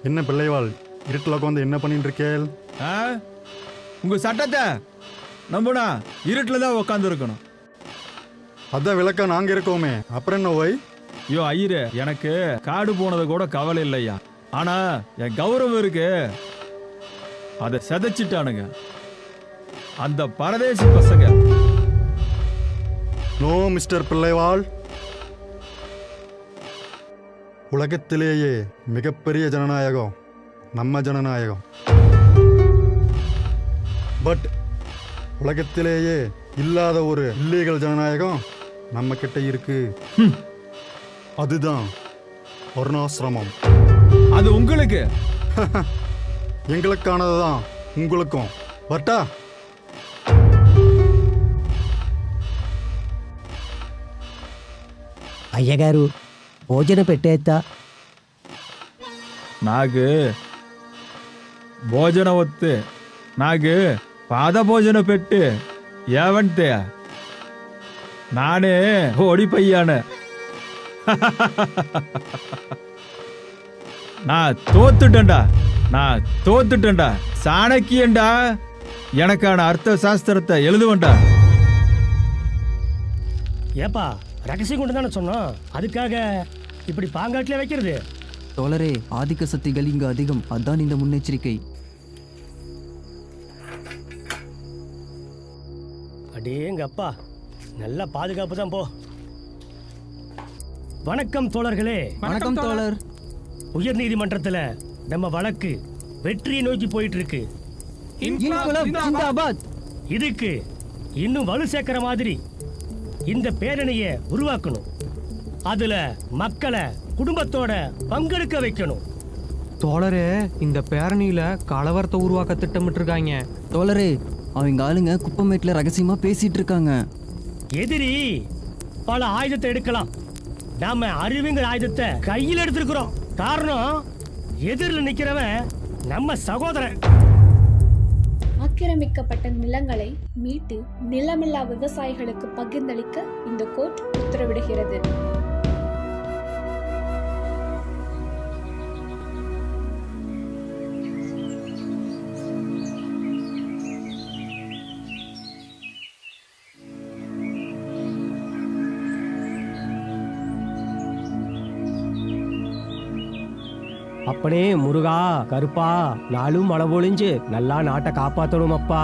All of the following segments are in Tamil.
என்ன பிள்ளைவாள் இருட்டில் உட்காந்து என்ன பண்ணிட்டு இருக்கேள்? உங்க சட்டத்தை நம்புனா இருட்டில் தான் உட்காந்து இருக்கணும். அதான் விளக்க நாங்க இருக்கோமே, அப்புறம் என்ன ஓய்? ஐயோ ஐயரு, எனக்கு காடு போனது கூட கவலை இல்லையா. ஆனா என் கௌரவம் இருக்கு, அதை செதைச்சிட்டானுங்க அந்த பரதேசி பசங்க. நோ மிஸ்டர் பிள்ளைவாள், உலகத்திலேயே மிகப்பெரிய ஜனநாயகம் நம்ம ஜனநாயகம். பட் உலகத்திலேயே இல்லாத ஒரு இல்லீகல் ஜனநாயகம் நம்ம கிட்ட இருக்கு. அதுதான் வர்ணாசிரமம். அது உங்களுக்கு எங்களுக்கானதுதான் உங்களுக்கும். வட்டா అయ్యగారు భోజనం పెట్టేస్తా. నాకు భోజన వస్తే నాకు పాద భోజన పెట్టి ఏవంటే నానే ఓడిపోయాను. நான் தோத்துட்டேன்டா சாணக்கியன்டா. எனக்கான அர்த்த சாஸ்திரத்தை எழுதுவேன்டா. ஏப்பா ரகசியம் கொண்டு தானே சொன்னோம், அதுக்காக இப்படி பாங்காட்டிலே வைக்கிறது? தோழரே, ஆதிக்க சக்திகள் இங்கு அதிகம், அதான் இந்த முன்னெச்சரிக்கை. அடேங்க அப்பா, நல்ல பாதுகாப்பு தான் போ. வணக்கம் தோழர்களே. வணக்கம் தோழர். உயர் நீதிமன்றத்துல நம்ம வழக்கு வெற்றியை நோக்கி போயிட்டு இருக்கு. இதுக்கு இன்னும் வலு சேர்க்கிற மாதிரி இந்த பேரணியை உருவாக்கணும். அதுல மக்களை குடும்பத்தோட பங்கெடுக்க வைக்கணும். தோழரே, இந்த பேரணியில கலவரத்தை உருவாக்க திட்டமிட்டிருக்காங்க. தோழரே, அவங்க ஆளுங்க குப்பமேட்டில் ரகசியமா பேசிட்டு இருக்காங்க. எதிரி பல ஆயுதத்தை எடுக்கலாம், நாம அறிவுங்கிற ஆயுதத்தை கையில் எடுத்திருக்கிறோம். காரணம், எதிரில் நிக்கிறவன் நம்ம சகோதரன். ஆக்கிரமிக்கப்பட்ட நிலங்களை மீட்டு நிலமில்லா விவசாயிகளுக்கு பகிர்ந்தளிக்க இந்த கோர்ட் உத்தரவிடுகிறது. அப்பனே முருகா, கருப்பா, நாளும் மழை பொழிஞ்சு நல்லா நாட்டை காப்பாற்றணும் அப்பா.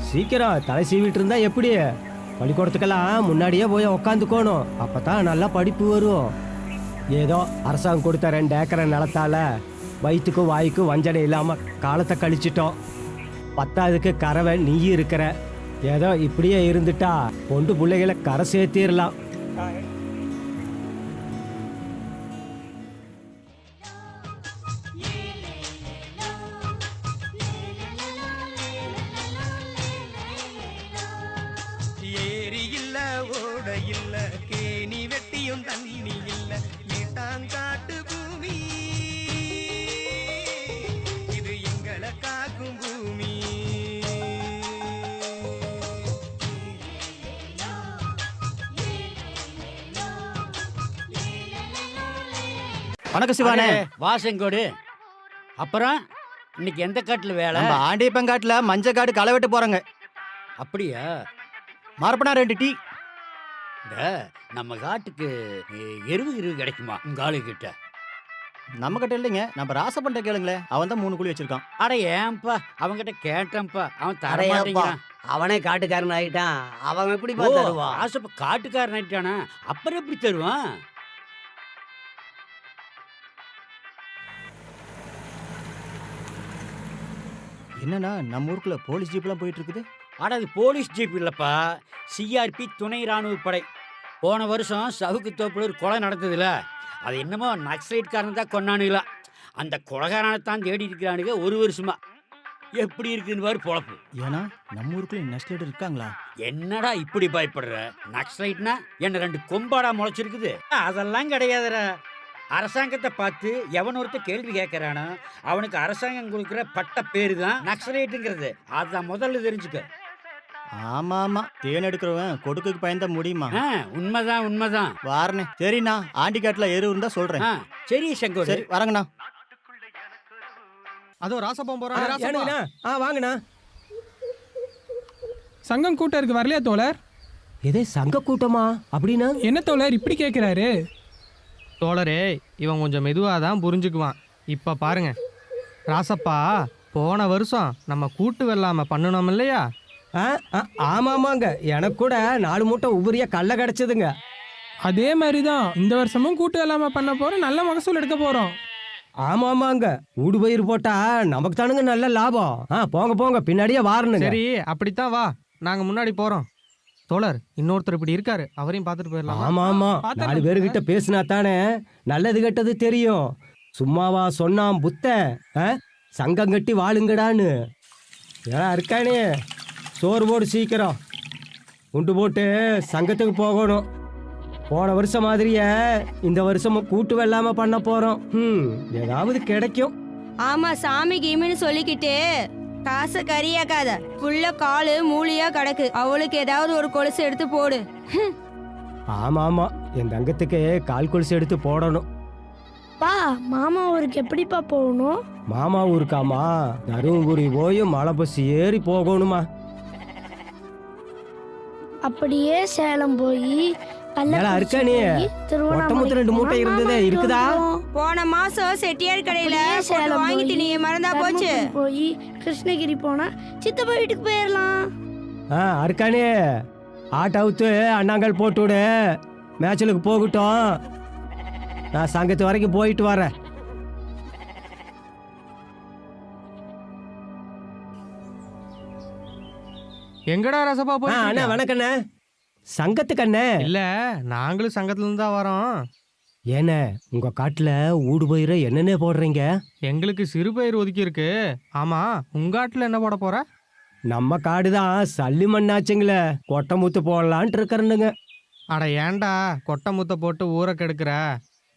சீக்கிரம் தலை சீவிட்டு இருந்தா எப்படி? பள்ளிக்கூடத்துக்கெல்லாம் முன்னாடியே போய் உக்காந்துக்கோணும், அப்பதான் நல்லா படிப்பு வரும். ஏதோ அரசாங்கம் கொடுத்த 2 ஏக்கரை நிலத்தால வயிற்றுக்கும் வாய்க்கும் வஞ்சனை இல்லாம காலத்தை கழிச்சிட்டோம். 10ஆவதுக்கு கறவை நீ இருக்கிற. ஏதோ இப்படியே இருந்துட்டா பொண்டு பிள்ளைகளை கரை சேர்த்திடலாம். வணக்கம் சிவானே. வாசங்கோடு. அப்புறம் இன்னைக்கு எந்த காட்டுல வேலை? நம்ம ஆண்டியப்பங்காட்டுல மஞ்சள் காடு களை வெட்ட போறாங்க. அப்படியா? மரப்பனா 2 டீ. நம்ம காட்டுக்கு எருவு கிடைக்குமா உங்க ஆளு கிட்ட? நம்ம கிட்ட இல்லைங்க, நம்ம ராசப்பண்ட கேளுங்களே, அவன் தான் 3 குழி வச்சிருக்கான். அட ஏன்பா அவன்கிட்ட கேட்டேன்ப்பா, அவன் தர மாட்டேங்கிறான். அவனே காட்டுக்காரன் ஆயிட்டான், அவன் எப்படி தருவான்? ராசப்ப காட்டுக்காரன் ஆயிட்டானா, அப்புறம் எப்படி தருவான்? என்னன்னா நம்ம ஊருக்குள்ள போலீஸ் ஜீப்லாம் போயிட்டு இருக்குது. ஆனா அது போலீஸ் ஜீப் இல்லப்பா, சிஆர்பி துணை ராணுவ படை. போன வருஷம் சவுக்கு தோப்புல ஒரு கொலை நடந்ததுல, அது என்னமோ நக்சலைட்காரன் தான் கொண்டானுங்களா. அந்த கொலைகாரனைத்தான் தேடி இருக்கிறானுங்க 1 வருஷமா. எப்படி இருக்குன்னு பாரு பொழப்பு. ஏன்னா நம்ம ஊருக்குள்ள நக்சலைட் இருக்காங்களா? என்னடா இப்படி பயப்படுற? நக்சலைட்னா என்ன 2 கொம்பாடா முளைச்சிருக்குது? அதெல்லாம் கிடையாதுடா. அரசாங்கத்தை பார்த்து எவன் ஒருத்த கேள்வி கேட்கறானோ அவனுக்கு அரசாங்கம் கொடுக்குற பட்ட பேரு தான் நக்சலைட்டுங்கிறது. அதான் முதல்ல தெரிஞ்சுக்க. ஆமா ஆமா, தேன் எடுக்கிறவன் கொடுக்குக்கு பயந்தா முடியுமா? உண்மைதான் உண்மைதான். வாரனே. சரிண்ணா, ஆண்டிக்காட்டுல எரு இருந்தா சொல்றேன். சரி செங்கோடு. சரி வரங்கண்ணா. அதோ ராசப்பம் ஏனுங்கண்ணா வாங்கண்ணா. சங்கம் கூட்டம் இருக்கு, வரலையா தோழர்? எதே சங்க கூட்டமா அப்படின்னா? என்ன தோழர் இப்படி கேட்குறாரு? தோழரே, இவன் கொஞ்சம் மெதுவாக தான் புரிஞ்சுக்குவான். இப்போ பாருங்க, ராசப்பா போன வருஷம் நம்ம கூட்டு வெள்ளாமை பண்ணணும் இல்லையா? ஆமாமாங்க, எனக்கு கூட 4 மூட்டை உபரியா கல்ல கிடைச்சதுங்க. அதே மாதிரி தான் இந்த வருஷமும் கூட்டு வெள்ளாமை பண்ண போறோம், நல்ல மகசூல் எடுக்க போறோம். ஆமாமாங்க, ஊடு பயிர் போட்டா நமக்கு தானுங்க நல்ல லாபம். போங்க போங்க, பின்னாடியே வாரணுங்க. சரி அப்படித்தான் வா, நாங்கள் முன்னாடி போகிறோம். தோழர், இன்னொருத்தர் இப்படி இருக்காரு, அவரையும் பார்த்துட்டு போயிடலாம். ஆமா ஆமா, 4 பேருக்கிட்ட பேசினா தானே நல்லது கெட்டது தெரியும். சும்மாவா சொன்னான் புத்தன், சங்கம் கட்டி வாழுங்கடான்னு. ஏன்னா இருக்கானே, சோறு போடு சீக்கிரம், உண்டு போட்டு சங்கத்துக்கு போகணும். போன வருஷம் மாதிரியே இந்த வருஷமும் கூட்டு வெள்ளாம பண்ண போறோம். ஏதாவது கிடைக்கும். ஆமா, சாமி கிமின்னு சொல்லிக்கிட்டு காசை கறியாக்காத. புள்ள காலு மூலியா கிடக்கு, அவளுக்கு ஏதாவது ஒரு கொலுசு எடுத்து போடு. ஆமா ஆமா, என் தங்கத்துக்கு கால் கொலுசு எடுத்து போடணும். பா, மாமா ஊருக்கு எப்படிப்பா போகணும்? மாமா ஊருக்காமா, தருமபுரி போய் மலை பஸ் ஏறி போகணுமா. அப்படியே சேலம் போய் இருக்கானே, ஒட்டமுத்து 2 மூட்டை இருந்ததே இருக்குதா? போன மாசம் செட்டியார் கடையில வாங்கிட்டு நீ மறந்தா போச்சு. போய் கிருஷ்ணகிரி போனா சித்தப்பா வீட்டுக்கு போயிடலாம். இருக்கானே, ஆட்டோவுத்து அண்ணாங்கல் போட்டு விடு, மேட்சலுக்கு போகட்டும். நான் சங்கத்து வரைக்கும் போயிட்டு வரேன். எங்கடா ராசப்பா போய்? அண்ணா வணக்கண்ணே. சங்கத்துக்கு அண்ணே. இல்ல, நாங்களும் சங்கத்துல இருந்து தான் வரோம். ஏண்ணே, உங்க காட்டுல ஊடு பயிர என்னென்ன போடுறீங்க? எங்களுக்கு சிறு பயிர் ஒதுக்கி இருக்கு. ஆமா, உங்க காட்டுல என்ன போட போற? நம்ம காடு தான் சல்லி மண்ணாச்சுங்களே, கொட்டை முத்து போடலான்ட்டு இருக்கிறனுங்க. அட ஏன்டா கொட்டை முத்த போட்டு ஊரை கெடுக்கிற?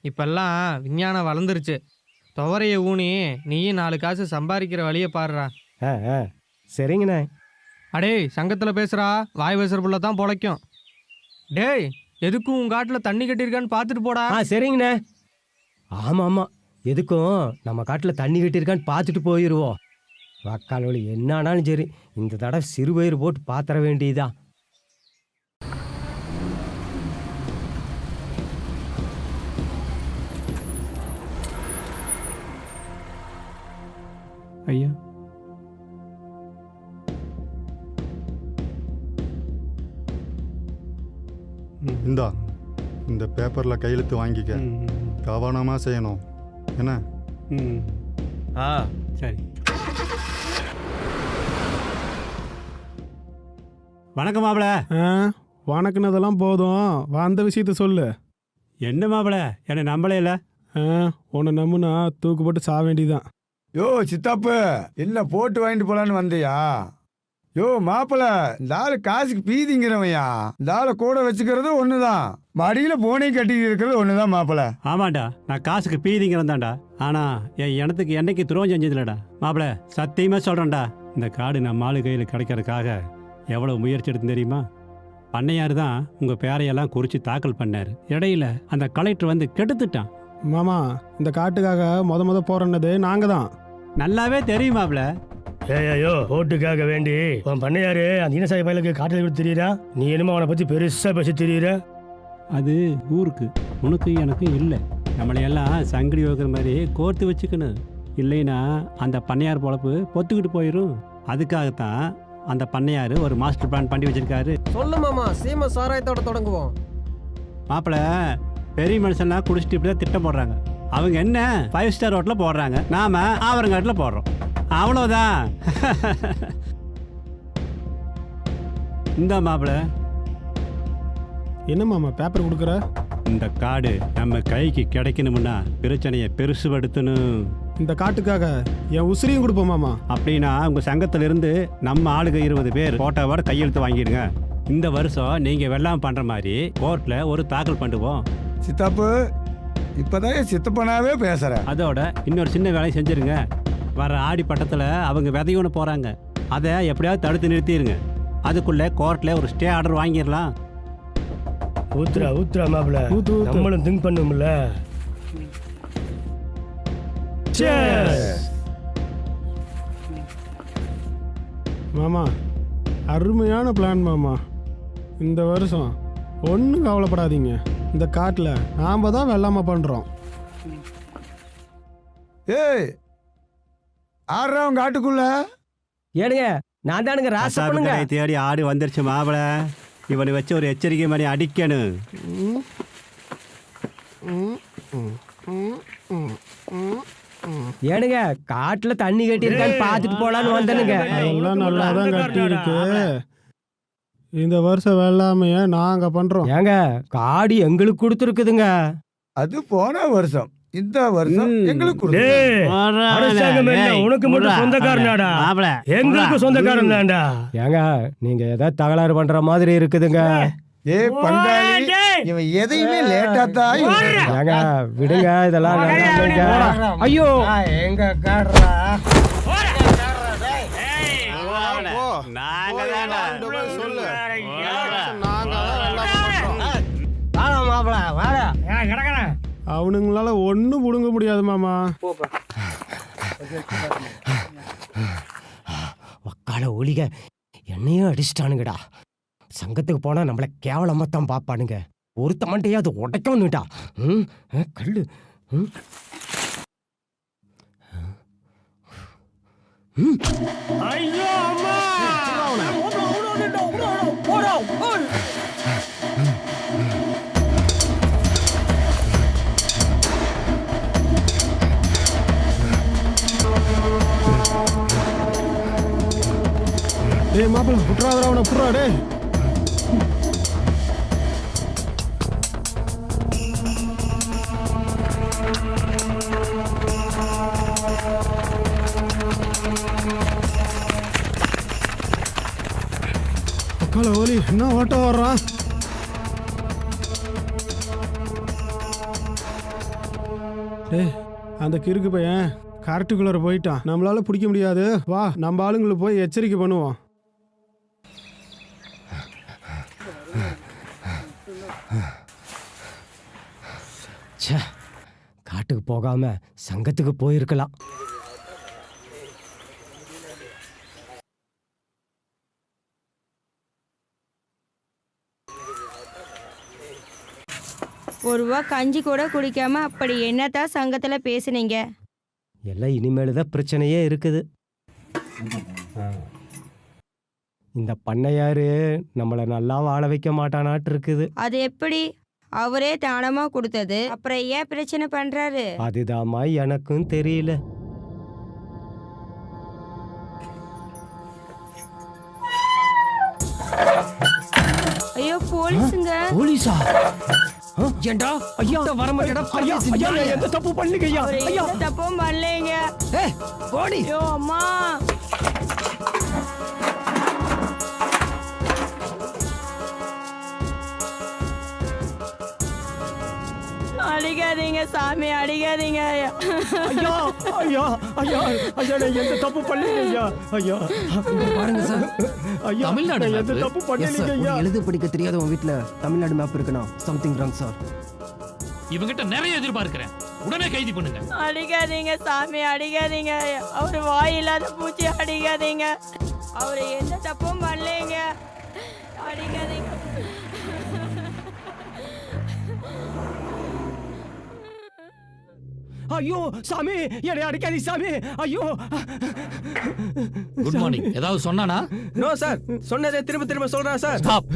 இப்பெல்லாம் விஞ்ஞானம் வளர்ந்துருச்சு. துவரைய ஊனி நீயும் 4 காசு சம்பாதிக்கிற வழியை பாடுறா. சரிங்கண்ணே. அடே, சங்கத்துல பேசுறா, வாய் பேசுற புள்ள தான் பொழைக்கும். டேய், எதுக்கும் உன் காட்டுல தண்ணி கட்டியிருக்கான்னு பார்த்துட்டு போடா. சரிங்கண்ணே. ஆமா ஆமா, எதுக்கும் நம்ம காட்டுல தண்ணி கட்டியிருக்கான்னு பார்த்துட்டு போயிடுவோம். வக்கால் வழி என்ன ஆனாலும் சரி, இந்த தடவை சிறு பயிர் போட்டு பாத்திர வேண்டியதா. ஐயா, இந்தா, இந்த பேப்பரில் கையெழுத்து வாங்கிக்க. கவனமாக செய்யணும் என்ன? சரி. வணக்கம் மாப்பிள. வணக்கினதெல்லாம் போதும், வந்த விஷயத்த சொல்லு. என்ன மாப்பிள, என்னை நம்பளே இல்லை. உன்னை நம்புனா தூக்கு போட்டு சாக வேண்டியதான். யோ சித்தாப்பு, என்ன போட்டு வாங்கிட்டு போலான்னு வந்தியா? யோ மாப்பிள, இந்த ஆளு காசுக்கு பீதிங்கிறவையா. இந்த ஆளை கூட வச்சுக்கிறது ஒண்ணுதான், மடியில போனை கட்டிட்டு இருக்கிறது ஒண்ணுதான் மாப்பிள. ஆமாண்டா, நான் காசுக்கு பீதிங்கிறதாண்டா. ஆனா என் இனத்துக்கு என்னைக்கு துரோகம் செஞ்சதில்லடா மாப்பிள. சத்தியமா சொல்றேன்டா, இந்த காடு நம்ம ஆளு கையில் கிடைக்கிறதுக்காக எவ்வளவு முயற்சி எடுத்து தெரியுமா? பண்ணையார் தான் உங்க பேரையெல்லாம் குறிச்சு தாக்கல் பண்ணாரு. இடையில அந்த கலெக்டர் வந்து கெடுத்துட்டான். மாமா, இந்த காட்டுக்காக முத போறனது நாங்க தான். நல்லாவே தெரியுமாப்ல. ஏயோ, ஓட்டுக்காக வேண்டி உன் பண்ணையாரு அந்த இனசாய பயலுக்கு காட்டில் விட்டு தெரியுறா. நீ என்னமோ அவனை பத்தி பெருசா பேச தெரியுற. அது ஊருக்கு, உனக்கு எனக்கு இல்லை. நம்மளையெல்லாம் சங்கடி வைக்கிற மாதிரி கோர்த்து வச்சுக்கணும். இல்லைன்னா அந்த பண்ணையார் பொழப்பு பொத்துக்கிட்டு போயிடும். அதுக்காகத்தான் அந்த பண்ணையார் ஒரு மாஸ்டர் பிளான் பண்ணி வச்சிருக்காரு. சொல்லு மாமா, சீம சாராயத்தோட தொடங்குவோம். மாப்பிள்ள, பெரிய மனுஷன்லாம் குடிச்சிட்டு இப்படி தான் திட்டம் போடுறாங்க. அவங்க என்ன 5 ஸ்டார் ஹோட்டலில் போடுறாங்க, நாம ஆவரங்காட்டில் போடுறோம். அவ்வளோதான். இந்த மாப்பிள்ள, என்ன மாமா பேப்பர் கொடுக்குற? இந்த காடு நம்ம கைக்கு கிடைக்கணும்னா பிரச்சனையை பெருசுபடுத்தணும். இந்த காட்டுக்காக என் உசிரியும் கொடுப்போம் மாமா. அப்படின்னா உங்க சங்கத்துல இருந்து நம்ம ஆளுங்க 20 பேர் போட்டோவோட கையெழுத்து வாங்கிடுங்க. இந்த வருஷம் நீங்க வெள்ளாம பண்ற மாதிரி கோர்ட்ல ஒரு தாக்கல் பண்ணுவோம். சித்தாப்பு, இப்பதான் சித்தப்பனாவே பேசுற. அதோட இன்னொரு சின்ன வேலையை செஞ்சிருங்க. வர ஆடி பட்டத்துல அவங்க விதையோன்னு போறாங்க, அதை எப்படியாவது தடுத்து நிறுத்திடுங்க. அதுக்குள்ளே கோர்ட்டில் ஒரு ஸ்டே ஆர்டர் வாங்கிடலாம். ஊத்துறா மாப்பிள, நம்மளும் திங்க் பண்ணும்ல. மாமா அருமையான பிளான் மாமா. இந்த வருஷம் ஒன்றும் கவலைப்படாதீங்க, இந்த காட்டில் நாம் தான் வெள்ளாமை பண்ணுறோம். ஏய் ஆடுறவன் காட்டுக்குள்ள ஏனுங்க, நான் தானுங்க ராசப்பனுங்க. தேடி ஆடு வந்துருச்சு மாப்பிள. இவனை வச்சு ஒரு எச்சரிக்கை மாதிரி அடிக்கணும். ஏனுங்க, காட்டுல தண்ணி கட்டி இருக்கான்னு பார்த்துட்டு போலான்னு வந்தனுங்க. எல்லாம் நல்லா தான் கட்டி இருக்கு. இந்த வருஷம் வெள்ளாமைய நாங்க பண்றோம். ஏங்க, காடு எங்களுக்கு கொடுத்துருக்குதுங்க. அது போன வருஷம், இந்த வருஷம் எங்களுக்கு உனக்கு மட்டும் சொந்தக்காரனாடா, எங்களுக்கு சொந்தக்காரன் தான்டா. ஏங்க, நீங்க ஏதாவது தகராறு பண்ற மாதிரி இருக்குதுங்க. ஏ பங்காளி, இவன் எதையுமே லேட்டா தான். ஏங்க விடுங்க, இதெல்லாம் ஐயோ எங்க காடுறா. அவனுங்களால ஒன்றும் புடுங்க முடியாது மாமா. வக்கால ஒளிக என்னையும் அடிச்சிட்டானுங்கடா. சங்கத்துக்கு போனா நம்மள கேவலமா தான் பாப்பானுங்க. ஒருத்த மண்டையா அது உடைக்கணுட்டா. கல்லு ஐயோ அம்மா. டேய் மாப்பிள்ள, புட்றாதடா அவனை, புட்றா டேய். அக்கால ஓலி என்ன ஓட்டம் வர்றான். டேய், அந்த கிறுக்கு பையன் கரெக்டுக்குள்ளார போயிட்டான். நம்மளால பிடிக்க முடியாது. வா, நம்ம ஆளுங்களை போய் எச்சரிக்கை பண்ணுவோம். காட்டுக்கு போகாம சங்கத்துக்கு போயிருக்கலாம். ஒரு ரூபா கஞ்சி கூட குடிக்காம அப்படி என்னத்தான் சங்கத்துல பேசுனீங்க? எல்லாம் இனிமேல்தான் பிரச்சனையே இருக்குது. இந்த பண்ணையாரு நம்மளை நல்லா வாழ வைக்க மாட்டானாட்டு இருக்குது. அது எப்படி? அவரே தானமா கொடுத்தது, அப்புறம் ஏன் பிரச்சனை பண்றாரு? அதுதாம்மா எனக்கும் தெரியல. ஐயோ போலீஸுங்க. போலீஸா? ஏண்டா ஐயா வர மாட்டேடா. ஐயா ஐயா எந்த தப்பு பண்ணலங்க. ஐயா ஐயா தப்பும் பண்ணலைங்க. போடி. ஐயோ அம்மா. அடிக்காதீங்க சாமி, அடிக்காதீங்க. ஐயா ஐயா ஐயா ஐயா ஐயா எந்த தப்பு பண்ணலங்க. ஐயா ஐயா பாருங்க சார், ஐயா தமிழ்நாடு எந்த தப்பு பண்ணலங்க. ஐயா எழுத படிக்க தெரியாத உங்க வீட்டுல தமிழ்நாடு மேப் இருக்குன்னா சம்திங் ராங் சார். இவங்கிட்ட நிறைய எதிர்பார்க்கிறேன், உடனே கைது பண்ணுங்க. அடிக்காதீங்க சாமி, அடிக்காதீங்க. அவரு வாயில்லாத பூச்சி, அடிக்காதீங்க. அவரு எந்த தப்பும் பண்ணலைங்க, அடிக்காதீங்க. ஐயோ சாமி, என்னை அடிக்காதீ சாமி. ஐயோ. Good morning. ஏதாவது சொன்னானா? நோ சார், சொன்னதே திரும்ப திரும்ப சொல்றேன் சார். ஸ்டாப்.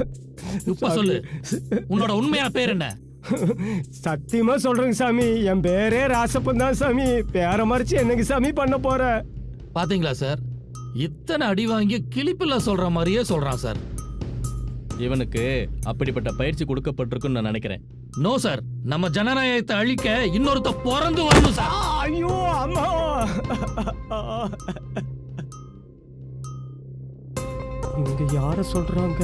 இப்ப சொல்லு, உன்னோட உண்மையான பேர் என்ன? சத்தியமா சொல்றேங்க சாமி, என் பேரே ராசப்பன் தான் சாமி. பேரை மறைச்சு என்னங்க சாமி பண்ண போற? பாத்தீங்களா சார், இத்தனை அடி வாங்கி கிளிப்பில்ல சொல்ற மாதிரியே சொல்றான் சார். இவனுக்கு அப்படிப்பட்ட பயிற்சி கொடுக்கப்பட்டிருக்குன்னு நான் நினைக்கிறேன். நோ சார், நம்ம ஜனநாயகத்தை அழிக்க இன்னொருத்த பிறந்து வரணும் சார். ஐயோ அம்மா. இங்க யார சொல்றாங்க?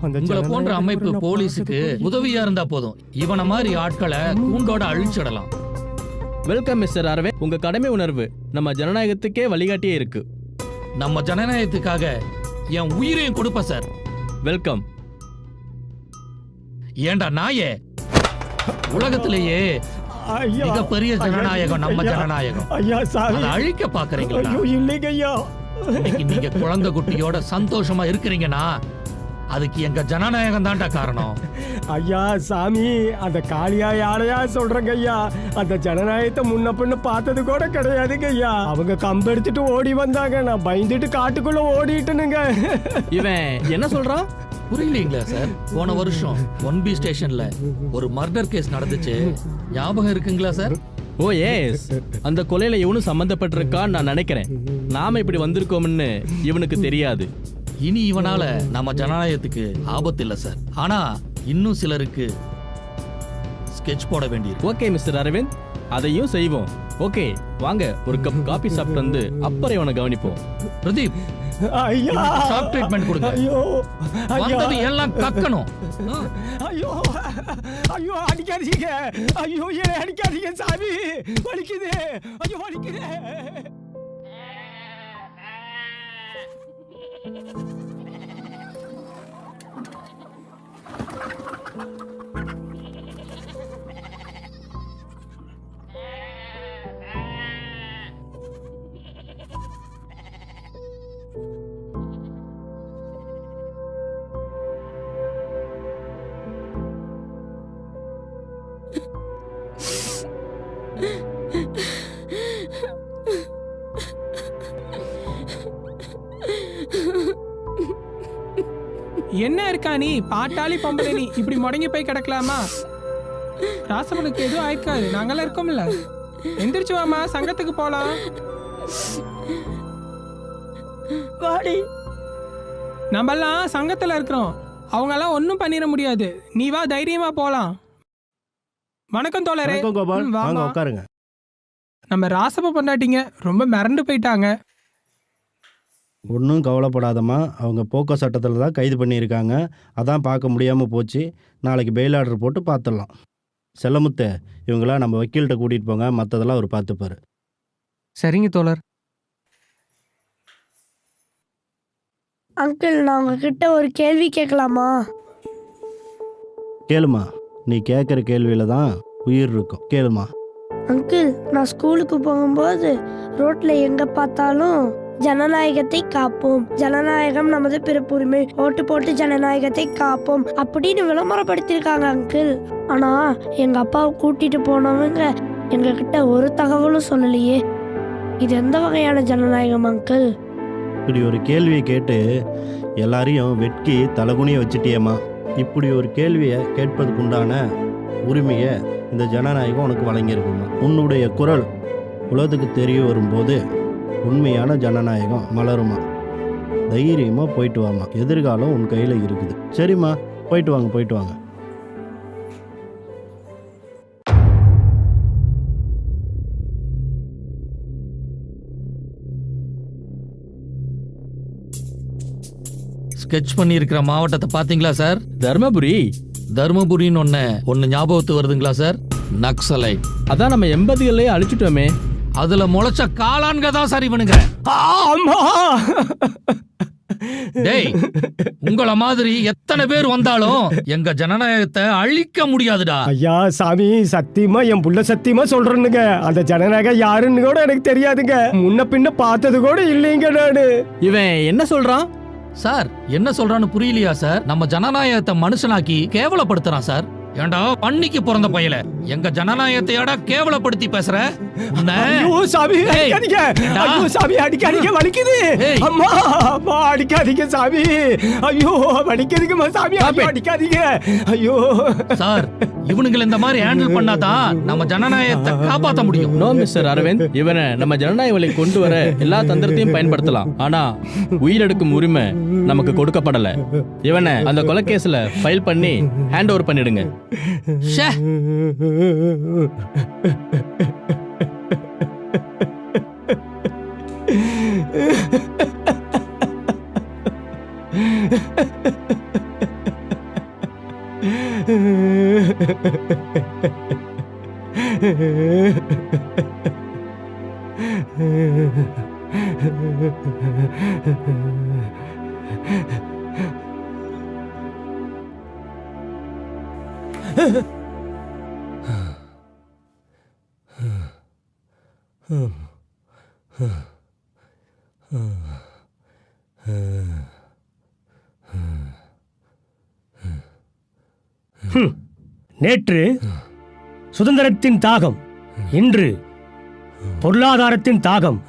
உங்களை போன்ற அமைப்பு போலீஸுக்கு உதவியா இருந்தா போதும், இவனை மாதிரி ஆட்களை கூண்டோட அழிச்சிடலாம். Welcome mister Aravind. உங்க கடமை உணர்வு நம்ம ஜனநாயகத்துக்கே வழிகாட்டியே இருக்கு. நம்ம ஜனநாயகத்துக்காக என் உயிரையும் கொடுப்பேன் சார். வெல்கம். ஏண்டா நாயே, உலகத்திலேயே மிகப்பெரிய ஜனநாயகம் நம்ம ஜனநாயகம். ஐயா சாமி, அதை அழிக்க பாக்குறீங்களா? இல்லைங்க ஐயா. இன்னைக்கு நீங்க குழந்தை குட்டியோட சந்தோஷமா இருக்கிறீங்கன்னா அதுக்கு எங்க ஜனநாயகம் தான்டா காரணம். ஐயா சாமி, அந்த காளியா யாரையா சொல்றங்க ஐயா, அந்த ஜனநாயகத்தை முன்ன பின்ன பார்த்தது கூட கிடையாதுங்க ஐயா. அவங்க கம்பெடுத்துட்டு ஓடி வந்தாங்க, நான் பயந்துட்டு காட்டுக்குள்ள ஓடிட்டுனுங்க. இவன் என்ன சொல்றான் புரியலீங்களா சார்? போன வருஷம் 1B ஸ்டேஷன்ல ஒரு மர்டர் கேஸ் நடந்துச்சு, ஞாபகம் இருக்குங்களா சார்? ஓ எஸ், அந்த கொலையில இவனும் சம்பந்தப்பட்டிருக்கான்னு நான் நினைக்கிறேன். நாம இப்படி வந்திருக்கோம்னு இவனுக்கு தெரியாது. இனி இவனால நம்ம ஜனநாயகத்துக்கு ஆபத்து இல்லை சார். ஆனா இன்னும் சிலருக்கு ஸ்கெட்ச் போட வேண்டியிருக்கு. ஓகே மிஸ்டர் அரவிந்த், அதையும் செய்வோம். ஓகே வாங்க, ஒரு கப் காபி சாப்பிட்டு வந்து அப்புறம் இவனை கவனிப்போம். பிரதீப், ஐயா ஷாக் ட்ரீட்மெண்ட் கொடுங்க. ஐயோ வந்தது எல்லாம் கக்கணும். ஐயோ ஐயோ அடிக்காதீங்க, ஐயோ ஏன் அடிக்காதீங்க சாமி, வலிக்குது, ஐயோ வலிக்குது. என்ன இருக்கா நீ பாட்டாளி பொம்பளை, நீ இப்படி முடங்கி போய் கிடக்கலாமா? ராசமனுக்கு எதுவும் ஆயிருக்காது, நாங்கெல்லாம் இருக்கோம்ல. எந்திரிச்சு வாமா, சங்கத்துக்கு போலாம். நம்மெல்லாம் சங்கத்துல இருக்கிறோம், அவங்கெல்லாம் ஒன்றும் பண்ணிட முடியாது. நீ வா, தைரியமா போலாம். வணக்கம் தோழரே. வாங்க உட்காருங்க. நம்ம ராசப்ப பொண்டாட்டிங்க ரொம்ப மிரண்டு போயிட்டாங்க. ஒன்றும் கவலைப்படாதம்மா, அவங்க போக்கோ சட்டத்தில் தான் கைது பண்ணியிருக்காங்க. அதான் பார்க்க முடியாமல் போச்சு. நாளைக்கு பெயில் ஆர்டர் போட்டு பார்த்துடலாம். செல்லமுத்த, இவங்களாம் நம்ம வக்கீல்கிட்ட கூட்டிகிட்டு போங்க, மற்றதெல்லாம் அவர் பார்த்துப்பார். சரிங்க தோழர். அங்கிள், நான் உங்ககிட்ட ஒரு கேள்வி கேட்கலாமா? கேளுமா, நீ கேட்குற கேள்வியில் தான் உயிர் இருக்கும். கேளுமா. அங்கிள், நான் ஸ்கூலுக்கு போகும்போது ரோட்ல எங்க பார்த்தாலும் ஜனநாயகத்தை காப்போம், ஜனநாயகம் நமது பிறப்புரிமை, ஓட்டு போட்டு ஜனநாயகத்தை காப்போம் அப்படின்னு விளம்பரப்படுத்திருக்காங்க அங்கிள். ஆனா எங்க அப்பாவை கூட்டிட்டு போனவங்க எங்க கிட்ட ஒரு தகவலும் சொல்லலையே. இது எந்த வகையான ஜனநாயகம் அங்கிள்? இப்படி ஒரு கேள்வியை கேட்டு எல்லாரையும் வெட்கி தலகுனிய வச்சுட்டியம்மா. இப்படி ஒரு கேள்வியை கேட்பதுக்குண்டான உரிமையை இந்த ஜனநாயகம் உனக்கு வழங்கியிருக்குமா. உன்னுடைய குரல் உலகத்துக்கு தெரிய வரும்போது உண்மையான ஜனநாயகம் மலருமா. தைரியமாக போயிட்டு வாமா, எதிர்காலம் உன் கையில் இருக்குது. சரிம்மா, போயிட்டு வாங்க, போயிட்டு வாங்க. ஸ்கெட்ச் பண்ணி இருக்கிற மாவட்டத்தை பாத்தீங்களா சார்? தர்மபுரி. தர்மபுரின்னு ஒன்னு ஞாபகத்து வருதுங்களா சார்? நக்சலைட். அதான் நம்ம 80களே அழிச்சிட்டோமே. அதுல முளைச்ச காளான்க தான் சார் இவனுங்க. டேய், உங்கள மாதிரி எத்தனை பேர் வந்தாலும் எங்க ஜனநாயகத்தை அழிக்க முடியாதுடா. ஐயா சாமி, சத்தியமா என் புள்ள சத்தியமா சொல்றேனுங்க, அந்த ஜனநாயகம் யாருன்னு கூட எனக்கு தெரியாதுங்க. முன்ன பின்ன பார்த்தது கூட இல்லைங்க நானு. இவன் என்ன சொல்றான் சார்? என்ன சொல்றான்னு புரியலையா சார்? நம்ம ஜனநாயகத்தை மனுஷனாக்கி கேவலப்படுத்துறான் சார். ஏண்டா பன்னிக்கு பிறந்த பையல, எங்க ஜனநாயகத்தையோட கேவலப்படுத்தி பேசுற? ஐயோ சாமி, அடிக்காதீங்க. ஐயோ சாமி, அடிக்காதீங்க, வலிக்குது. அம்மா அம்மா, அடிக்காதீங்க சாமி. ஐயோ வலிக்குதுங்கம்மா சாமி, ஐயோ அடிக்காதீங்க. ஐயோ சார், இவனுங்களை இந்த மாதிரி ஹேண்டில் பண்ணாதான் நம்ம ஜனநாயகத்தை காப்பாற்ற முடியும். நோ மிஸ்டர் அரவிந்த், இவனை நம்ம ஜனநாயக வழி கொண்டு வர எல்லா தந்திரத்தையும் பயன்படுத்தலாம். ஆனா உயிரெடுக்கும் உரிமை நமக்கு கொடுக்கப்படல. இவனை அந்த கொலை கேஸ்ல ஃபைல் பண்ணி ஹேண்ட் ஓவர் பண்ணிடுங்க. நேற்று சுதந்திரத்தின் தாகம், இன்று பொருளாதாரத்தின் தாகம்,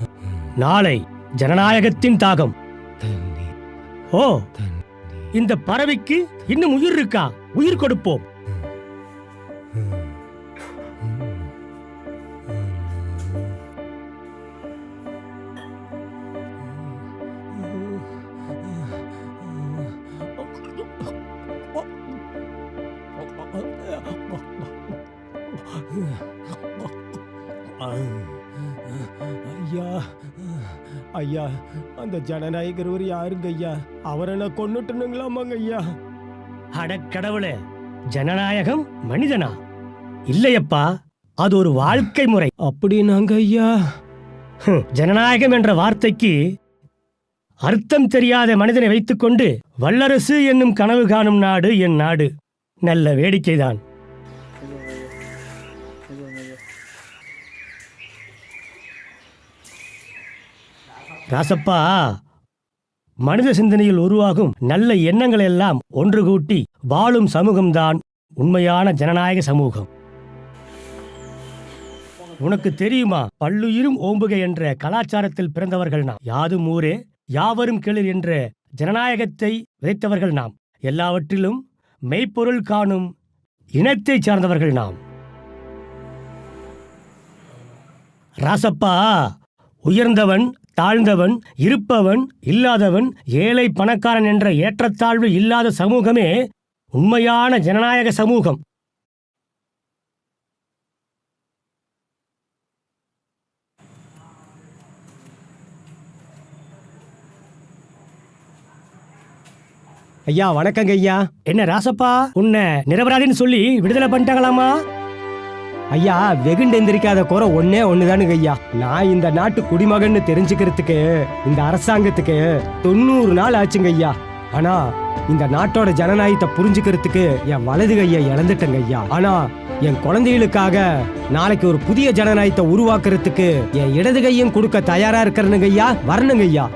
நாளை ஜனநாயகத்தின் தாகம். ஓ, இந்த பறவைக்கு இன்னும் உயிர் இருக்கா? உயிர் கொடுப்போம். ஐயா, ஐயா, அந்த ஜனநாயகர் ஒரு யாருங்க ஐயா? அவரை நான் கொன்னுட்டனுங்களாமாங்க ஐயா. அடக்கடவுளே, ஜனநாயகம் மனிதனா? இல்லையப்பா, அது ஒரு வாழ்க்கை முறை. அப்படின்னாங்க ஐயா. ஜனநாயகம் என்ற வார்த்தைக்கு அர்த்தம் தெரியாத மனிதனை வைத்துக்கொண்டு வல்லரசு என்னும் கனவு காணும் நாடு என் நாடு. நல்ல வேடிக்கைதான். ராசப்பா, மனித சிந்தனையில் உருவாகும் நல்ல எண்ணங்களை எல்லாம் ஒன்று கூட்டி வாழும் சமூகம்தான் உண்மையான ஜனநாயக சமூகம். உனக்கு தெரியுமா, பல்லுயிரும் ஓம்புக என்ற கலாச்சாரத்தில் பிறந்தவர்கள் நாம். யாதும் ஊரே யாவரும் கேளிர் என்ற ஜனநாயகத்தை விதைத்தவர்கள் நாம். எல்லாவற்றிலும் மெய்ப்பொருள் காணும் இனத்தை சார்ந்தவர்கள் நாம். ராசப்பா, உயர்ந்தவன் தாழ்ந்தவன், இருப்பவன் இல்லாதவன், ஏழை பணக்காரன் என்ற ஏற்றத்தாழ்வு இல்லாத சமூகமே உண்மையான ஜனநாயக சமூகம். ஐயா, வணக்கங்க ஐயா. என்ன ராசப்பா, உன்னை நிரபராதின்னு சொல்லி விடுதலை பண்ணிட்டாங்களாமா? ஐயா, வெகுண்டு எந்திரிக்காத குறை ஒன்னே ஒண்ணுதானுங்க ஐயா. நான் இந்த நாட்டு குடிமகன்னு தெரிஞ்சுக்கிறதுக்கு இந்த அரசாங்கத்துக்கு 90 நாள் ஆச்சுங்க ஐயா. ஆனா இந்த நாட்டோட ஜனநாயகத்தை புரிஞ்சுக்கிறதுக்கு என் வலது கையை இழந்துட்டேங்க ஐயா. ஆனா என் குழந்தைகளுக்காக நாளைக்கு ஒரு புதிய ஜனநாயகத்தை உருவாக்குறதுக்கு என் இடது கையும் கொடுக்க தயாரா இருக்கிறனுங்க ஐயா. வரணுங்க ஐயா.